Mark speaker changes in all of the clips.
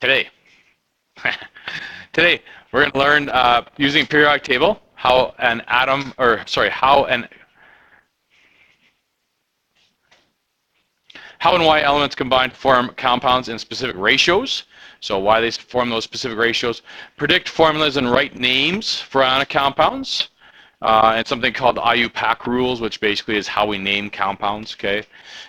Speaker 1: Today. Today, we're going to learn using periodic table how and why elements combine to form compounds in specific ratios. So why they form those specific ratios. Predict formulas and write names for ionic compounds. And something called IUPAC rules, which basically is how we name compounds, okay?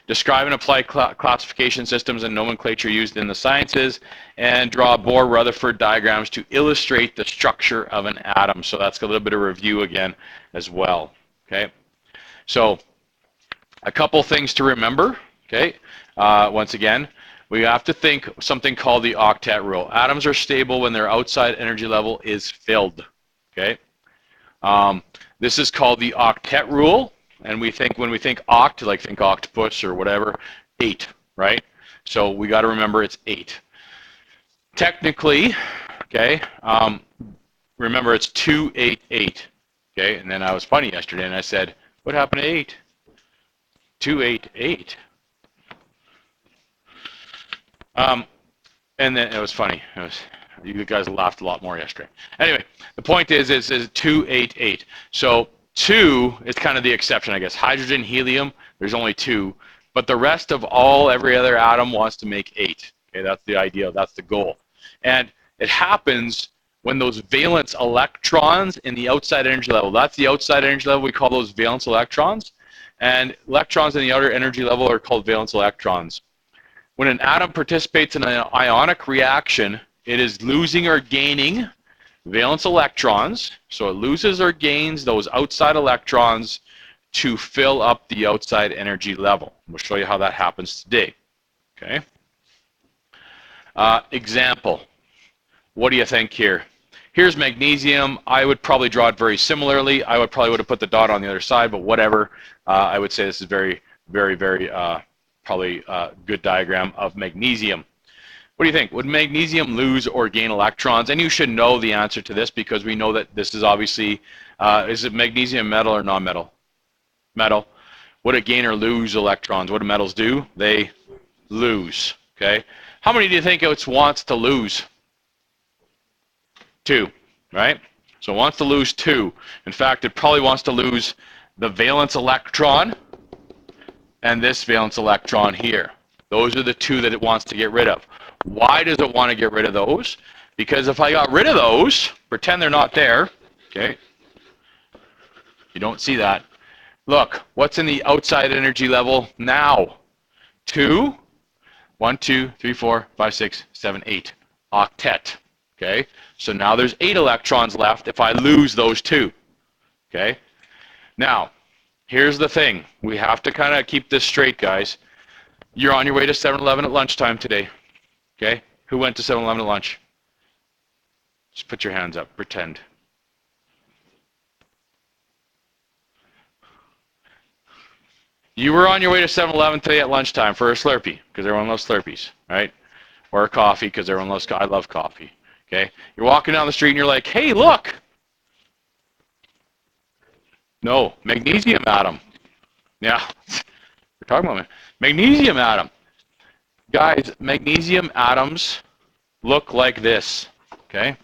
Speaker 1: Describe and apply classification systems and nomenclature used in the sciences, and draw Bohr-Rutherford diagrams to illustrate the structure of an atom. So that's a little bit of review again as well, okay? So a couple things to remember, okay? Once again, we have to think something called the octet rule. Atoms are stable when their outside energy level is filled, okay? This is called the octet rule, and when we think oct, like think octopus or whatever, 8, right? So we got to remember it's 8. Technically, okay, remember it's 288, okay? And then I was funny yesterday, and I said, what happened to 8? 288. And then it was funny. You guys laughed a lot more yesterday. Anyway, the point is 288. So 2 is kind of the exception, I guess. Hydrogen, helium, there's only 2. But the rest of every other atom wants to make 8. Okay, that's the ideal. That's the goal. And it happens when those valence electrons in the outside energy level, that's the outside energy level, we call those valence electrons. And electrons in the outer energy level are called valence electrons. When an atom participates in an ionic reaction, it is losing or gaining valence electrons. So it loses or gains those outside electrons to fill up the outside energy level. We'll show you how that happens today. Okay. Example. What do you think here? Here's magnesium. I would probably draw it very similarly. I probably would have put the dot on the other side, but whatever. I would say this is very, very, very probably good diagram of magnesium. What do you think? Would magnesium lose or gain electrons? And you should know the answer to this because we know that this is obviously, is it magnesium metal or non-metal? Metal. Would it gain or lose electrons? What do metals do? They lose, okay? How many do you think it wants to lose? 2, right? So it wants to lose 2. In fact, it probably wants to lose the valence electron and this valence electron here. Those are the 2 that it wants to get rid of. Why does it want to get rid of those? Because if I got rid of those, pretend they're not there, okay? You don't see that. Look, what's in the outside energy level now? 2, 1, 2, 3, 4, 5, 6, 7, 8. Octet, okay? So now there's 8 electrons left if I lose those 2, okay? Now, here's the thing. We have to kind of keep this straight, guys. You're on your way to 7-Eleven at lunchtime today. Okay? Who went to 7-Eleven at lunch? Just put your hands up. Pretend. You were on your way to 7-Eleven today at lunchtime for a Slurpee, because everyone loves Slurpees, right? Or a coffee, because everyone loves I love coffee. Okay? You're walking down the street and you're like, hey, look! No, magnesium atom. Yeah, we're talking about magnesium atom. Guys, magnesium atoms look like this, okay?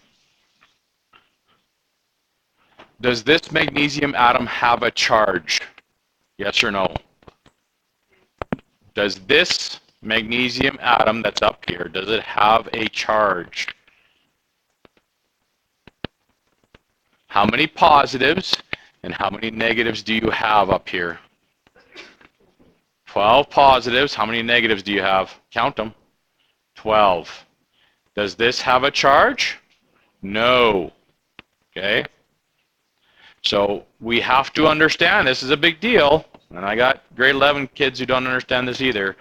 Speaker 1: Does this magnesium atom have a charge? Yes or no? Does this magnesium atom that's up here, does it have a charge? How many positives and how many negatives do you have up here? 12 positives. How many negatives do you have? Count them. 12. Does this have a charge? No. Okay? So we have to understand this is a big deal. And I got grade 11 kids who don't understand this either.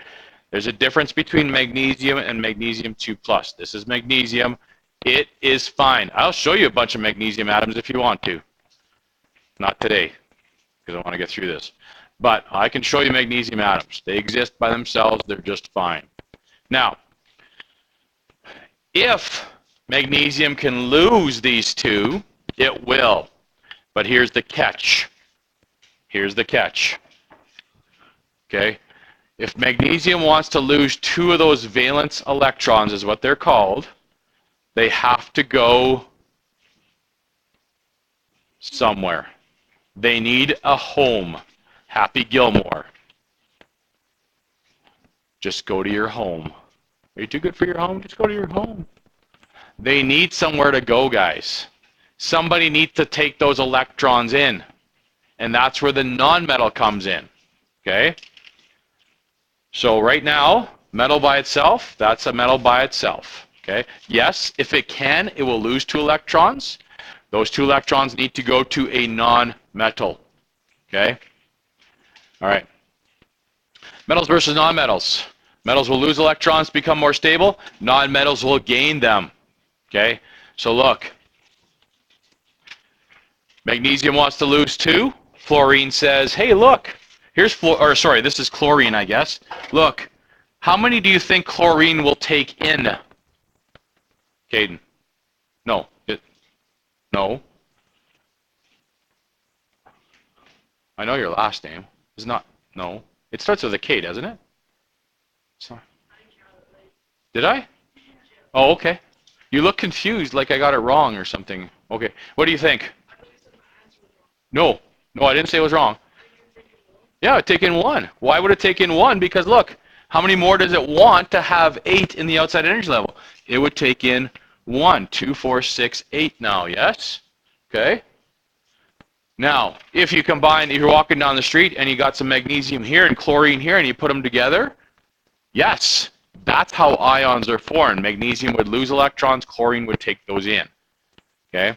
Speaker 1: There's a difference between magnesium and magnesium 2+. This is magnesium. It is fine. I'll show you a bunch of magnesium atoms if you want to. Not today, because I want to get through this. But I can show you magnesium atoms. They exist by themselves. They're just fine. Now, if magnesium can lose these 2, it will. But here's the catch. Here's the catch. Okay? If magnesium wants to lose 2 of those valence electrons, is what they're called, They have to go somewhere. They need a home. Happy Gilmore. Just go to your home. Are you too good for your home? Just go to your home. They need somewhere to go, guys. Somebody needs to take those electrons in. And that's where the nonmetal comes in. Okay? So right now, metal by itself, that's a metal by itself. Okay? Yes, if it can, it will lose 2 electrons. Those 2 electrons need to go to a non-metal. Okay? All right. Metals versus nonmetals. Metals will lose electrons, become more stable. Nonmetals will gain them. Okay? So look. Magnesium wants to lose 2. Fluorine says, hey, look. Here's this is chlorine, I guess. Look. How many do you think chlorine will take in? Caden. No. No. I know your last name. It's not. No. It starts with a K, doesn't it? Sorry. Did I? Oh, okay. You look confused, like I got it wrong or something. Okay. What do you think? No. No, I didn't say it was wrong. Yeah, it take in 1. Why would it take in 1? Because look, how many more does it want to have 8 in the outside energy level? It would take in 1, 2, 4, 6, 8 now, yes? Okay. Now, if you combine, if you're walking down the street and you got some magnesium here and chlorine here and you put them together, yes, that's how ions are formed. Magnesium would lose electrons, chlorine would take those in. Okay?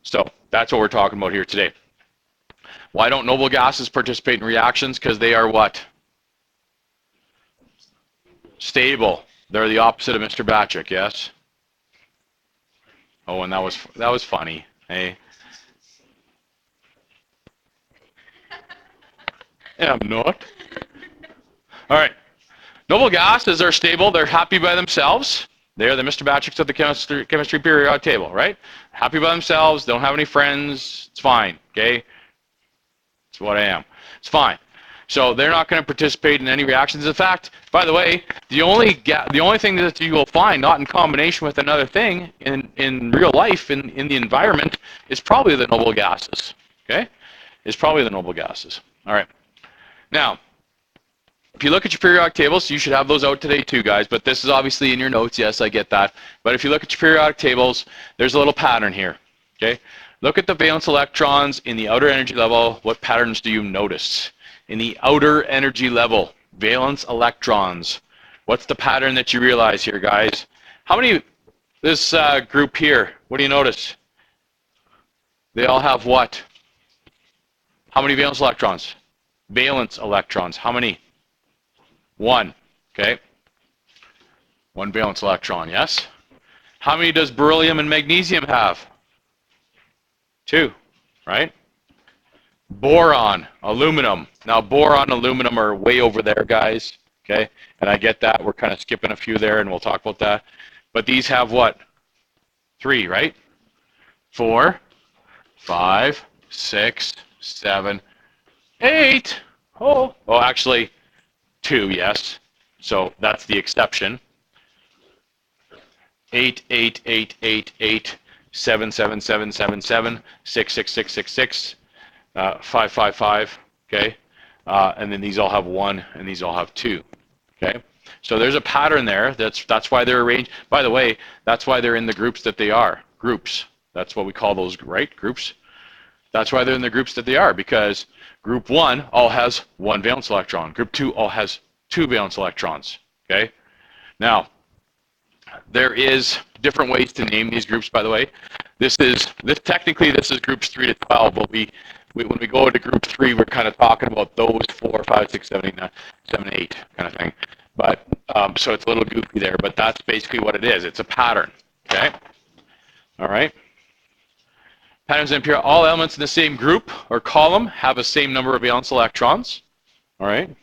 Speaker 1: So, that's what we're talking about here today. Why don't noble gases participate in reactions? Because they are what? Stable. They're the opposite of Mr. Bachek, yes? Oh, and that was funny, hey? Yeah, I'm not. All right. Noble gases are stable. They're happy by themselves. They are the Mr. Bacheks of the chemistry periodic table, right? Happy by themselves. Don't have any friends. It's fine, okay? It's what I am. It's fine. So they're not going to participate in any reactions. In fact, by the way, the only thing that you will find, not in combination with another thing in real life, in the environment, is probably the noble gases, okay? Is probably the noble gases. All right. Now, if you look at your periodic tables, you should have those out today too, guys, but this is obviously in your notes. Yes, I get that. But if you look at your periodic tables, there's a little pattern here, okay? Look at the valence electrons in the outer energy level. What patterns do you notice? In the outer energy level, valence electrons. What's the pattern that you realize here, guys? How many, this group here, what do you notice? They all have what? How many valence electrons? Valence electrons. How many? 1. Okay. 1 valence electron, yes? How many does beryllium and magnesium have? 2, right? Boron, aluminum. Now, boron, aluminum are way over there, guys. Okay? And I get that. We're kind of skipping a few there, and we'll talk about that. But these have what? 3, right? 4, 5, 6, 7, 8. Oh, actually, 2, yes. So that's the exception. 8, 8, 8, 8, 8, 7, 7, 7, 7, 7, 6, 6, 6, 6, 6, 5, 5, 5, okay? And then these all have 1, and these all have 2, okay? So there's a pattern there. That's why they're arranged. By the way, that's why they're in the groups that they are. Groups. That's what we call those, right? Groups. That's why they're in the groups that they are, because group 1 all has 1 valence electron. Group 2 all has 2 valence electrons, okay? Now, there is different ways to name these groups, by the way. Technically this is groups 3 to 12, but when we go into group 3, we're kind of talking about those 4, 5, 6, 7, 8, 9, 7, 8 kind of thing. But so it's a little goofy there, but that's basically what it is. It's a pattern, okay? All right. Patterns in period. All elements in the same group or column have the same number of valence electrons. All right.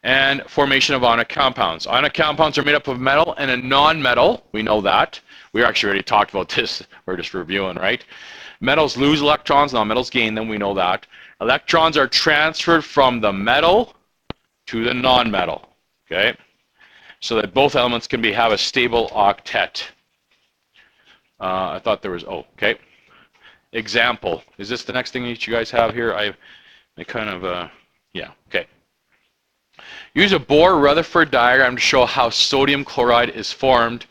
Speaker 1: And formation of ionic compounds. Ionic compounds are made up of metal and a non-metal. We know that. We actually already talked about this. We're just reviewing, right? Metals lose electrons, non-metals gain them. We know that. Electrons are transferred from the metal to the non-metal. Okay? So that both elements can have a stable octet. I thought there was, oh, okay. Example. Is this the next thing that you guys have here? I kind of, yeah, okay. Use a Bohr-Rutherford diagram to show how sodium chloride is formed,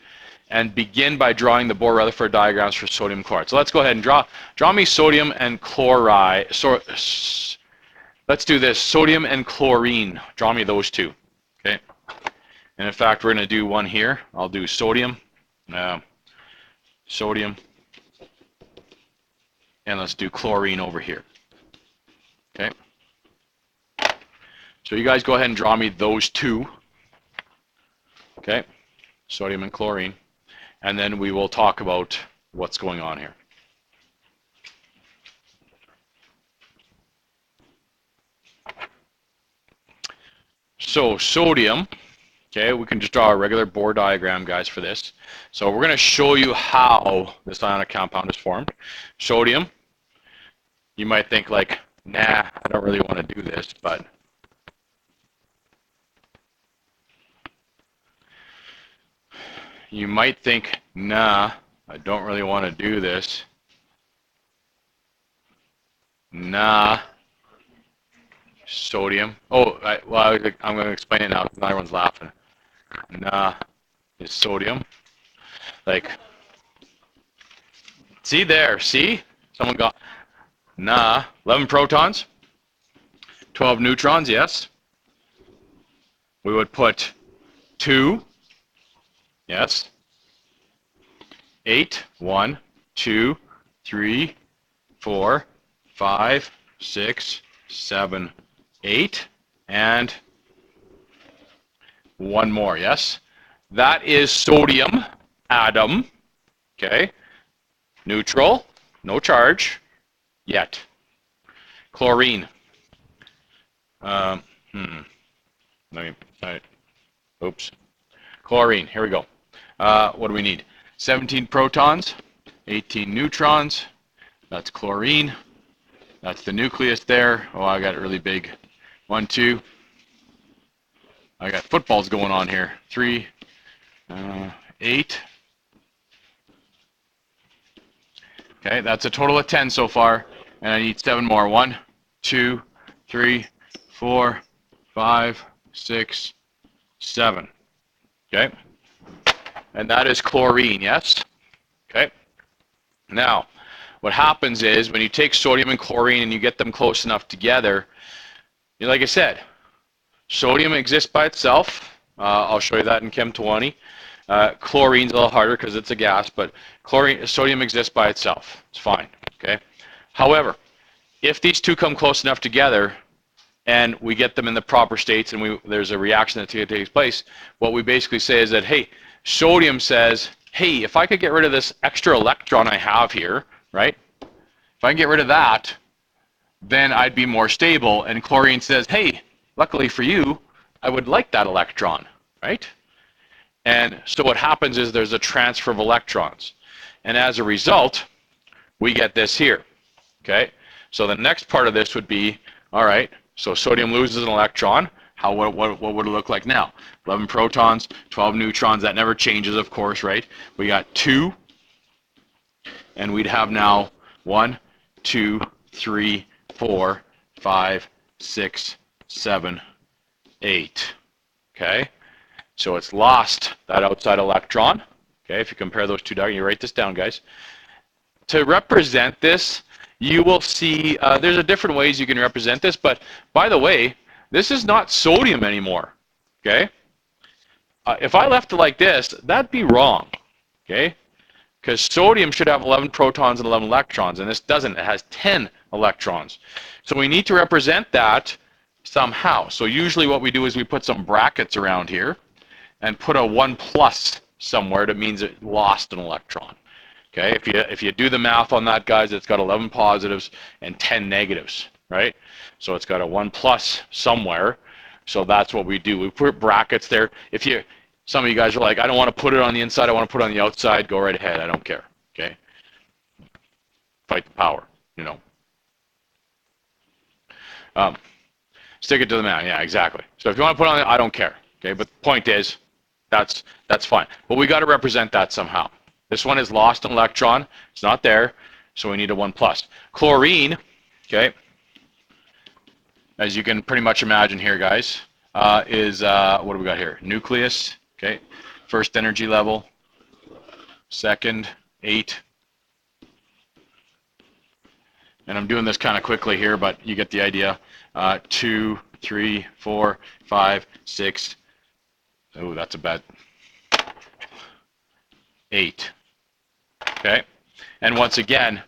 Speaker 1: and begin by drawing the Bohr-Rutherford diagrams for sodium chloride. So let's go ahead and draw me sodium and chloride. Let's do this, sodium and chlorine. Draw me those two, okay? And in fact, we're going to do one here. I'll do sodium, sodium, and let's do chlorine over here, okay? So you guys go ahead and draw me those two, okay? Sodium and chlorine. And then we will talk about what's going on here. So sodium, okay, we can just draw a regular Bohr diagram, guys, for this. So we're going to show you how this ionic compound is formed. Sodium, you might think like, nah, I don't really want to do this, but you might think, nah, I don't really want to do this. Nah, sodium. Oh, well, I'm going to explain it now because everyone's laughing. Nah, is sodium. Like, see there, see? Someone got, nah, 11 protons, 12 neutrons, yes. We would put 2. Yes. 8, 1, 2, 3, 4, 5, 6, 7, 8, and one more, yes? That is sodium atom, okay? Neutral, no charge, yet. Chlorine. Oops. Chlorine, here we go. What do we need? 17 protons, 18 neutrons. That's chlorine. That's the nucleus there. Oh, I got it really big. 1, 2. I got footballs going on here. 3, 8. Okay, that's a total of 10 so far. And I need 7 more. 1, 2, 3, 4, 5, 6, 7. Okay. And that is chlorine, yes? Okay. Now, what happens is when you take sodium and chlorine and you get them close enough together, like I said, sodium exists by itself. I'll show you that in Chem 20. Chlorine's a little harder because it's a gas, but sodium exists by itself. It's fine, okay? However, if these two come close enough together and we get them in the proper states and there's a reaction that takes place, what we basically say is that, hey, sodium says, hey, if I could get rid of this extra electron I have here, right? If I can get rid of that, then I'd be more stable. And chlorine says, hey, luckily for you, I would like that electron, right? And so what happens is there's a transfer of electrons. And as a result, we get this here, okay? So the next part of this would be, all right, so sodium loses an electron. What would it look like now? 11 protons, 12 neutrons. That never changes, of course, right? We got 2, and we'd have now 1, 2, 3, 4, 5, 6, 7, 8. Okay? So it's lost that outside electron. Okay, if you compare those two diagrams, you write this down, guys. To represent this, you will see there's a different ways you can represent this, but by the way, this is not sodium anymore, okay? If I left it like this, that'd be wrong, okay? Because sodium should have 11 protons and 11 electrons, and this doesn't. It has 10 electrons. So we need to represent that somehow. So usually what we do is we put some brackets around here and put a 1 plus somewhere that means it lost an electron. Okay, if you do the math on that, guys, it's got 11 positives and 10 negatives, right? So it's got a 1 plus somewhere. So that's what we do. We put brackets there. Some of you guys are like, I don't want to put it on the inside, I want to put it on the outside, go right ahead, I don't care, okay? Fight the power, you know. Stick it to the man, yeah, exactly. So if you want to put it on, I don't care, okay? But the point is, that's fine. But we got to represent that somehow. This one is lost an electron. It's not there, so we need a 1 plus. Chlorine, okay, as you can pretty much imagine here, guys, is, what do we got here? Nucleus, okay, first energy level, second, 8. And I'm doing this kind of quickly here, but you get the idea. 2, 3, 4, 5, 6. Oh, that's a bad. 8. Okay. And once again,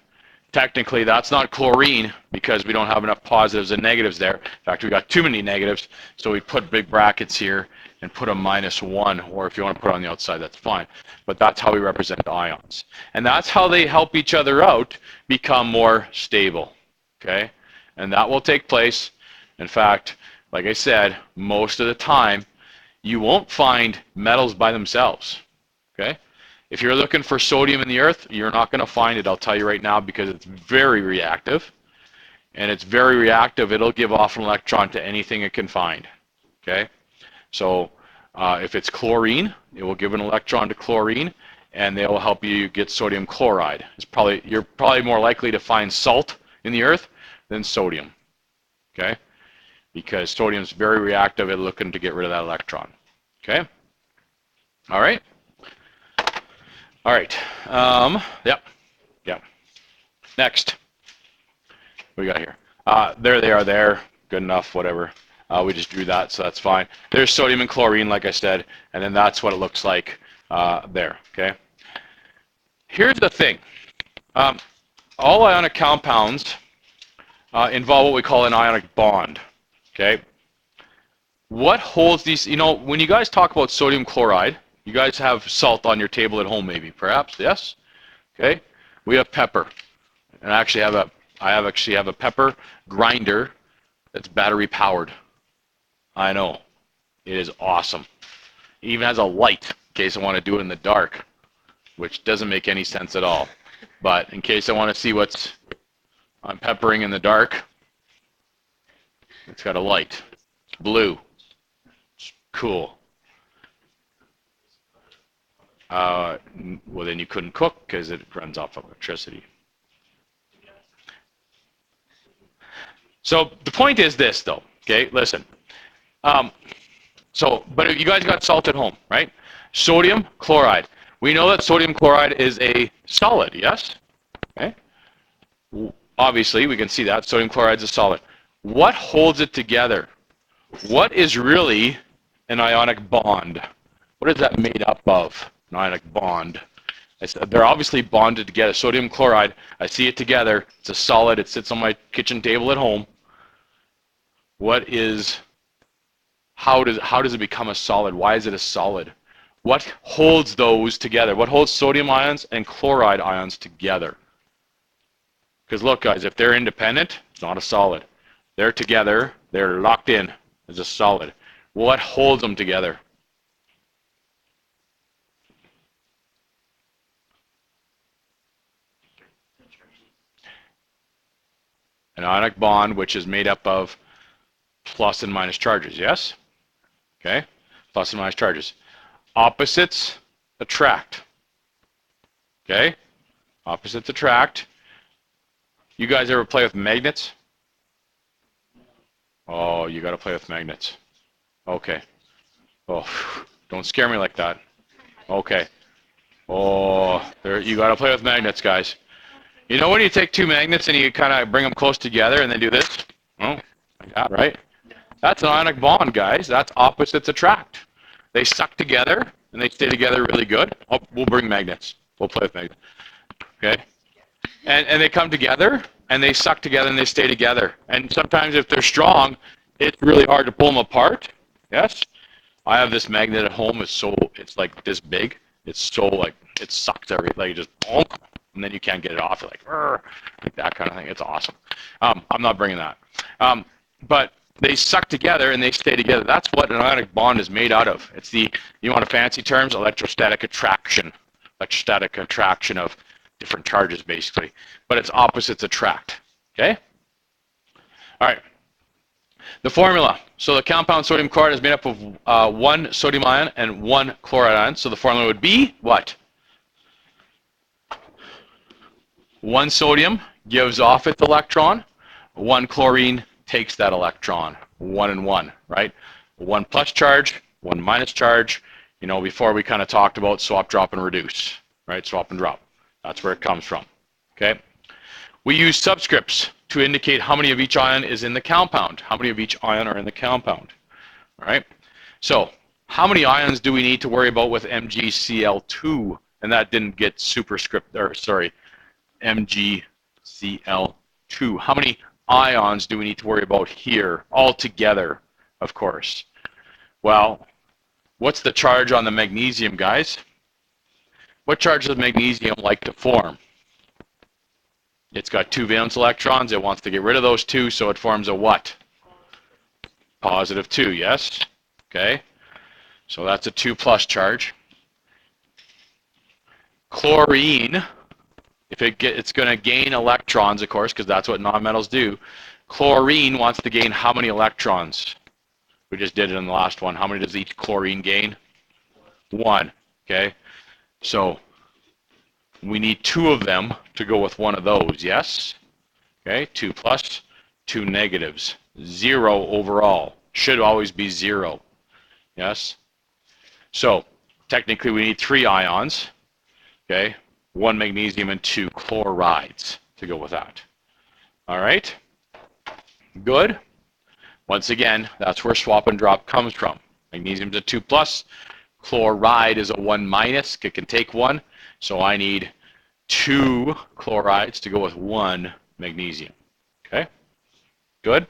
Speaker 1: technically that's not chlorine because we don't have enough positives and negatives there. In fact, we got too many negatives, so we put big brackets here and put a -1, or if you want to put it on the outside, that's fine. But that's how we represent ions. And that's how they help each other out become more stable. Okay? And that will take place. In fact, like I said, most of the time, you won't find metals by themselves. Okay? If you're looking for sodium in the earth, you're not going to find it, I'll tell you right now, because it's very reactive. And it's very reactive. It'll give off an electron to anything it can find. Okay? So if it's chlorine, it will give an electron to chlorine, and they will help you get sodium chloride. You're probably more likely to find salt in the earth than sodium. Okay? Because sodium is very reactive at looking to get rid of that electron. Okay? All right? All right. Yep. Next. What we got here? There they are there. Good enough, whatever. We just drew that, so that's fine. There's sodium and chlorine, like I said, and then that's what it looks like there, okay? Here's the thing. All ionic compounds involve what we call an ionic bond, okay? What holds these, you know, when you guys talk about sodium chloride, you guys have salt on your table at home maybe, perhaps, yes? Okay? We have pepper. And I actually have a pepper grinder that's battery powered. I know. It is awesome. It even has a light in case I want to do it in the dark, which doesn't make any sense at all. But in case I want to see what's I'm peppering in the dark, it's got a light. It's blue. It's cool. Well, then you couldn't cook because it runs off electricity. So the point is this, though. Okay, listen. But you guys got salt at home, right? Sodium chloride. We know that sodium chloride is a solid, yes? Okay. Obviously, we can see that sodium chloride is a solid. What holds it together? What is really an ionic bond? What is that made up of? An ionic bond. They're obviously bonded together. Sodium chloride, I see it together. It's a solid. It sits on my kitchen table at home. How does it become a solid? Why is it a solid? What holds those together? What holds sodium ions and chloride ions together? Because look, guys, if they're independent, it's not a solid. They're together. They're locked in as a solid. What holds them together? An ionic bond, which is made up of plus and minus charges, yes? Okay, plus and minus charges. Opposites attract. Okay, opposites attract. You guys ever play with magnets? Oh, you got to play with magnets. Okay. Oh, don't scare me like that. Okay. Oh, you got to play with magnets, guys. You know when you take two magnets and you kind of bring them close together and then do this? Oh, like that, right? That's an ionic bond, guys. That's opposites attract. They suck together and they stay together really good. Oh, we'll bring magnets. We'll play with magnets. Okay? And they come together and they suck together and they stay together. And sometimes if they're strong, it's really hard to pull them apart. Yes? I have this magnet at home. It's like this big. It's so like, it sucks everything. Like just boom, and then you can't get it off. You're like that kind of thing. It's awesome. I'm not bringing that. But they suck together and they stay together. That's what an ionic bond is made out of. It's you want a fancy terms, electrostatic attraction. Electrostatic attraction of different charges, basically. But it's opposites attract. Okay? All right. The formula. So the compound sodium chloride is made up of one sodium ion and one chloride ion. So the formula would be what? One sodium gives off its electron. One chlorine takes that electron. 1 and 1, right? One plus charge, one minus charge. You know, before we kind of talked about swap, drop, and reduce, right? Swap and drop. That's where it comes from, okay? We use subscripts to indicate how many of each ion is in the compound. How many of each ion are in the compound, all right? So, how many ions do we need to worry about with MgCl2? And that didn't get superscript, or sorry, MgCl2. How many ions do we need to worry about here altogether, of course? Well, what's the charge on the magnesium, guys? What charge does magnesium like to form? It's got 2 valence electrons. It wants to get rid of those 2, so it forms a what? Positive 2, yes? Okay. So that's a 2 plus charge. Chlorine, if it's going to gain electrons, of course, because that's what nonmetals do. Chlorine wants to gain how many electrons? We just did it in the last one. How many does each chlorine gain? 1. Okay. So we need 2 of them to go with one of those, yes? Okay, 2 plus, 2 negatives. 0 overall. Should always be 0. Yes? So technically we need 3 ions. Okay, 1 magnesium and 2 chlorides to go with that. All right? Good. Once again, that's where swap and drop comes from. Magnesium's a 2 plus. Chloride is a 1 minus. It can take 1. So I need 2 chlorides to go with 1 magnesium. Okay? Good?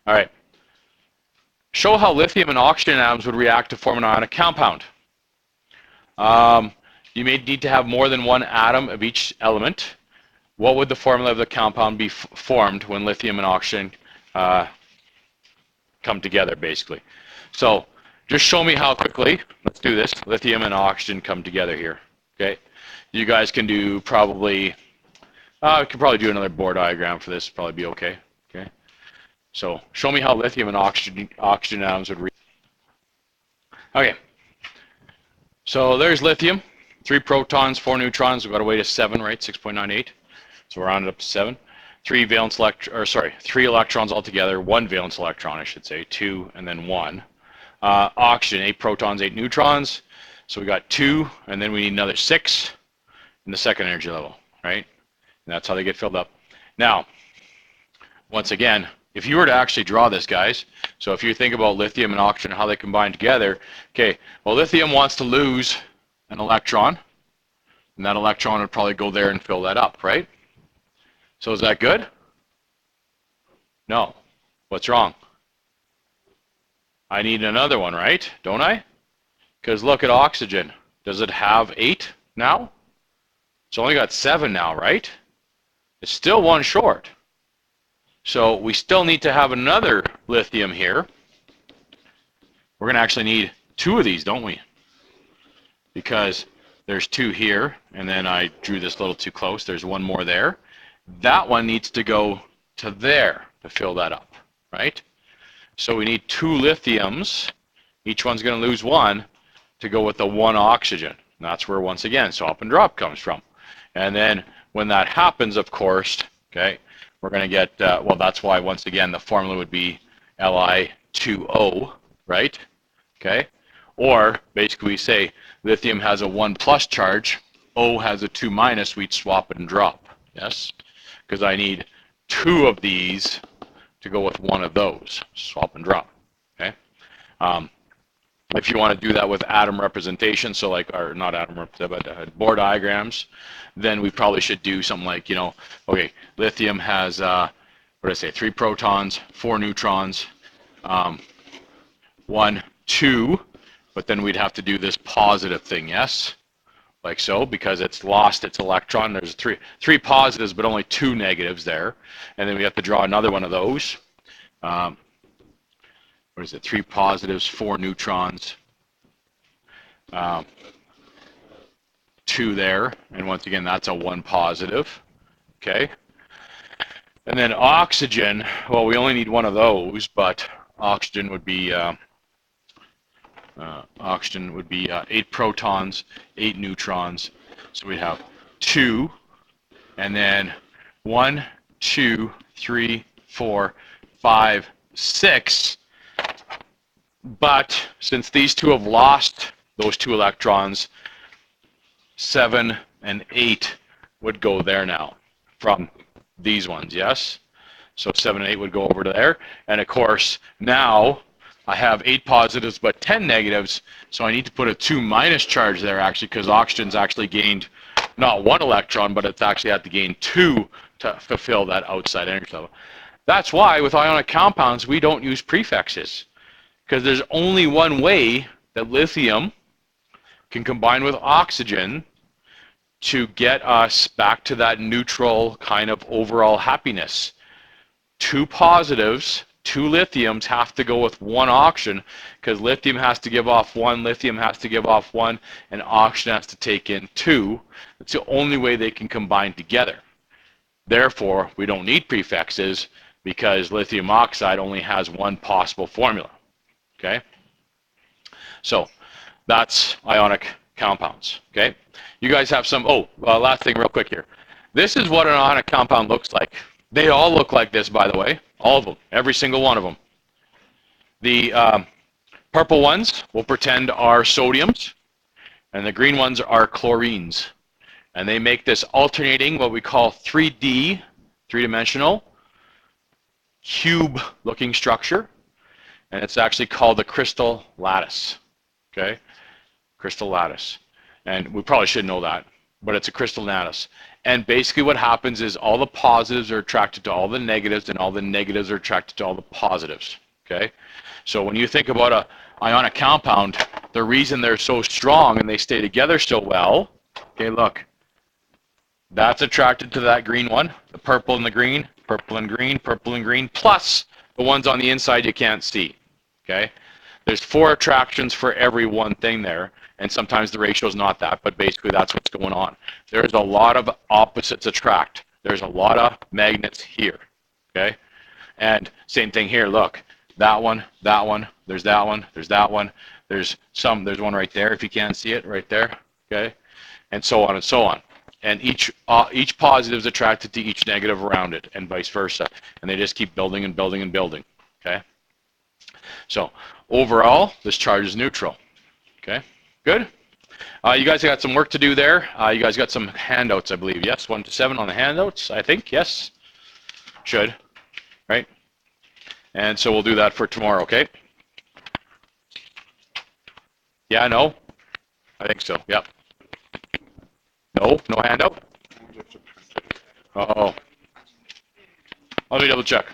Speaker 1: All right. Show how lithium and oxygen atoms would react to form an ionic compound. You may need to have more than 1 atom of each element. What would the formula of the compound be formed when lithium and oxygen come together, basically? So just show me how quickly, let's do this, lithium and oxygen come together here, okay? You guys can do probably, I could probably do another Bohr diagram for this, probably be okay, okay? So show me how lithium and oxygen atoms would react. Okay, so there's lithium, 3 protons, 4 neutrons, we've got a weight of 7, right, 6.98, so we're rounded up to 7. 3 electrons altogether, 1 valence electron, I should say, 2 and then 1. Oxygen, 8 protons, 8 neutrons, so we got 2, and then we need another 6 in the second energy level, right? And that's how they get filled up. Now, once again, if you were to actually draw this, guys, so if you think about lithium and oxygen, how they combine together, okay, well, lithium wants to lose an electron, and that electron would probably go there and fill that up, right? So is that good? No. What's wrong? I need another one, right? Don't I? Because look at oxygen. Does it have 8 now? It's only got 7 now, right? It's still 1 short. So we still need to have another lithium here. We're going to actually need 2 of these, don't we? Because there's 2 here, and then I drew this a little too close. There's 1 more there. That one needs to go to there to fill that up, right? So we need 2 lithiums. Each one's going to lose 1 to go with the 1 oxygen. And that's where, once again, swap and drop comes from. And then when that happens, of course, okay, we're going to get, well, that's why, once again, the formula would be Li2O, right? Okay? Or, basically, we say lithium has a 1 plus charge, O has a 2 minus, we'd swap and drop, yes? Because I need 2 of these to go with 1 of those, swap and drop, okay? If you want to do that with atom representation, so like, or not atom representation, but Bohr diagrams, then we probably should do something like, you know, okay, lithium has, what did I say, 3 protons, 4 neutrons, 1, 2, but then we'd have to do this positive thing, yes? Like so, because it's lost its electron. There's 3 positives, but only 2 negatives there. And then we have to draw another one of those. What is it? 3 positives, 4 neutrons, 2 there. And once again, that's a 1 positive. Okay. And then oxygen, well, we only need 1 of those, but oxygen would be 8 protons, 8 neutrons. So we have 2 and then 1, 2, 3, 4, 5, 6. But since these two have lost those 2 electrons, 7 and 8 would go there now from these ones, yes? So 7 and 8 would go over to there. And of course, now I have 8 positives but 10 negatives, so I need to put a 2 minus charge there actually, because oxygen's actually gained not 1 electron, but it's actually had to gain 2 to fulfill that outside energy level. That's why with ionic compounds we don't use prefixes, because there's only one way that lithium can combine with oxygen to get us back to that neutral kind of overall happiness. 2 positives, 2 lithiums have to go with 1 oxygen, because lithium has to give off 1, lithium has to give off 1, and oxygen has to take in 2. It's the only way they can combine together. Therefore, we don't need prefixes, because lithium oxide only has 1 possible formula. Okay? So, that's ionic compounds. Okay? You guys have some, last thing real quick here. This is what an ionic compound looks like. They all look like this, by the way. All of them. Every single one of them. The purple ones we'll pretend are sodiums, and the green ones are chlorines. And they make this alternating, what we call 3D, three-dimensional, cube-looking structure. And it's actually called the crystal lattice. Okay? Crystal lattice. And we probably should know that, but it's a crystal lattice. And basically what happens is all the positives are attracted to all the negatives, and all the negatives are attracted to all the positives. Okay? So when you think about a ionic compound, the reason they're so strong and they stay together so well, okay, look, that's attracted to that green one, the purple and the green, purple and green, purple and green, plus the ones on the inside you can't see. Okay? There's 4 attractions for every one thing there, and sometimes the ratio is not that, but basically that's what's going on. There's a lot of opposites attract. There's a lot of magnets here. Okay? And same thing here, look. That one, there's that one, there's that one, there's one right there if you can't see it, right there. Okay? And so on and so on. And each positive is attracted to each negative around it, and vice versa. And they just keep building and building and building. Okay? So overall, this charge is neutral. Okay? Good? You guys got some work to do there. You guys got some handouts, I believe. Yes, 1 to 7 on the handouts, I think. Yes? Should. Right? And so we'll do that for tomorrow, okay? Yeah, no? I think so, yep. No? No handout? Uh-oh. Let me double check.